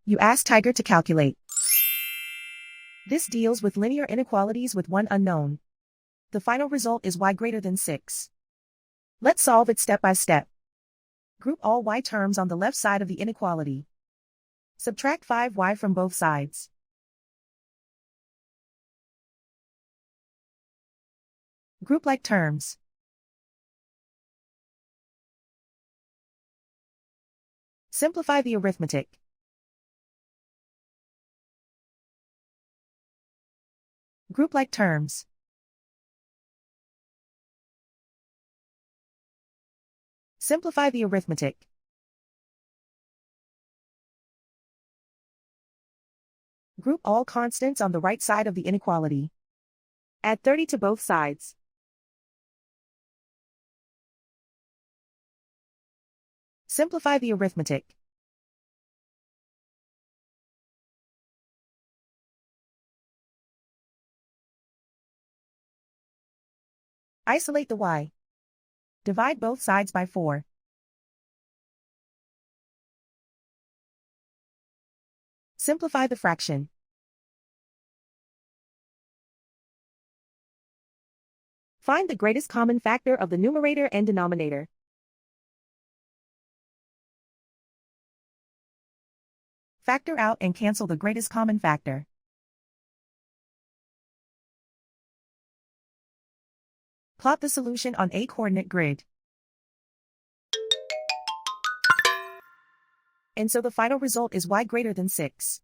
You ask Tiger to calculate. This deals with linear inequalities with one unknown. The final result is y greater than 6. Let's solve it step by step. Group all y terms on the left side of the inequality. Subtract 5y from both sides. Group like terms. Simplify the arithmetic. Group like terms. Simplify the arithmetic. Group all constants on the right side of the inequality. Add 30 to both sides. Simplify the arithmetic. Isolate the y. Divide both sides by 4. Simplify the fraction. Find the greatest common factor of the numerator and denominator. Factor out and cancel the greatest common factor. Plot the solution on a coordinate grid. And so the final result is y greater than 6.